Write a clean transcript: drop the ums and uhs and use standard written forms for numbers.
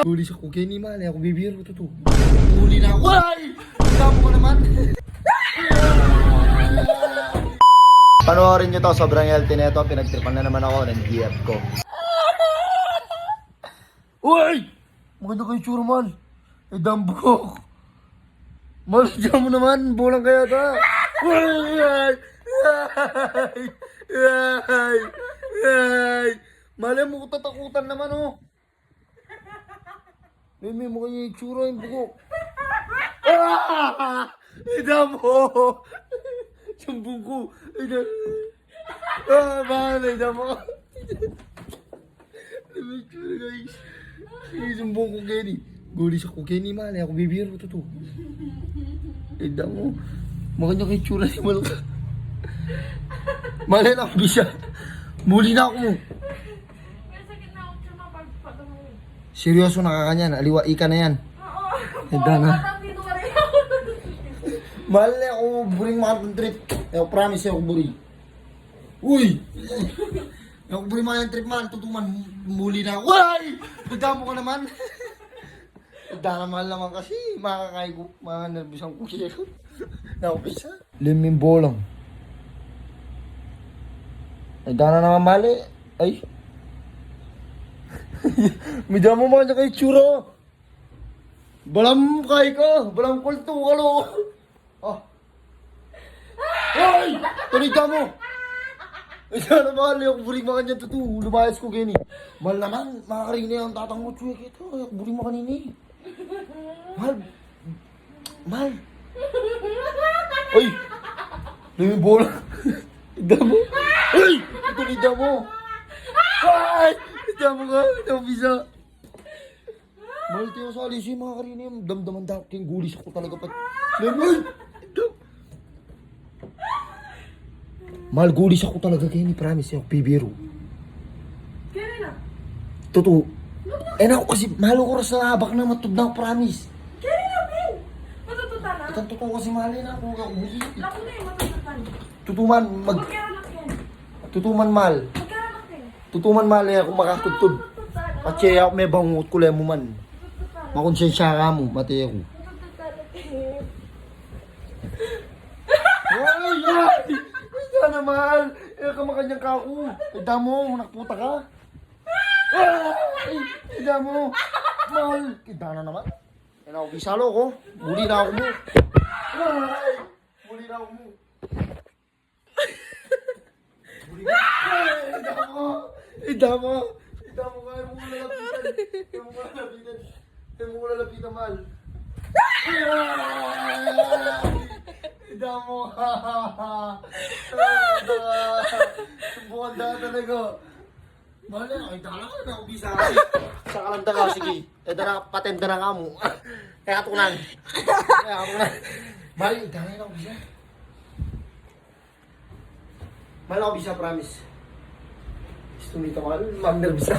Huli sa Kenny, mali ako bibiro to to. Huli na ako. Ay! Tama ko naman. Panoorin nyo to, sobrang healthy na ito. Pinagtripan na naman ako ng GF ko. Uy! Maganda kayo tsura, mal. Eh, dambok. Mal, dyan mo naman. Bulang kaya ta. Uy! Ay! Ay! Ay! Malay mo ko tatakutan naman, oh. May mo kanya yung tsura, yung buko. Ah! Idam mo! Yung buko. Idam. Ah, mahal. Idam mo. May tsura, guys. Yung buko, Kenny. Guli sa Kenny, mahal. Ako bibiro to to. Idam mo. Makanya kayo tsura si Malka. Malay na ako bisa. Muli na ako mo. Seryoso nakakanyan, aliwa ika na yan. Oo. Na. Mahal na ako buring mga trip. Ako promise ako buri. Uy! Ako buring mga trip man, tutuman, muli na ako. Uy! Nagdamo ka naman. Nagdamahal naman kasi, makakay ko, mga nervous ko siya. Nakapisa. Liming bolang. Ay, dana naman mali. Ay. Medyo mo mga kay tsura. Balam kay ka. Balam kulto ka lo. Ah. Ay! Tunita mo. Ay, sana mahal. Ako buring mga dyan tutu. Lumayas ko gini. Mahal naman. Makakarini ang tatang mo. Tsuya kita. Ako buring mga kanini. Mahal. Mahal. Ay! Liming bola. Tigda mo. Ay! Tunita mo. Ay! Tigda mo ka. Tigda mo bisa. Mahal tayo sa alisi mga karini. Damdaman dapat kayong gulis ako talaga pat. Lemon! Mahal gulis ako talaga kayo ni promise. Ako bibiro. Kaya na? Totoo. Eh na ako kasi mahal ko rin sa habak na matod na ako promise. Kaya na, Ben! Matututa na? Itang totoo kasi mahal na ako. Lako na eh, matututa na. Tutuman. Magkaranak yan. Tutuman mahal. Magkaranak eh. Tutuman mahal ako makatutod. Matututa na. At siya ako may bangungot ko lang mo man. Makonsensya ka mo. Mati ako. Matututa na eh. Ay! Ay! Sana mahal! Eh, kamakanyang ka ako. Ida mo, nakputa ka. Ay! Ida mo. Mahal! Ida na naman. Yan ako, bisalo ko. Muli na ako mo. Ay! Muli na ako mo. Muli na. Ay! Ida mo. Ida mo. Ida mo ka. Huwag mo lalapitan. Huwag mo lalapitan. Huwag mo lalapitan, mahal. Ida mo. Subukan na talaga. Mahal na, ay dala ka na, ubisa ka. Sa kalanda ka, sige. Eh, dala, patenda na ka mo. Kaya katunan. Kaya katunan. Mahal, ay dala na, ubisa. Mahal na, ubisa, promise. Gusto nito, mahal. Mag-nervous na.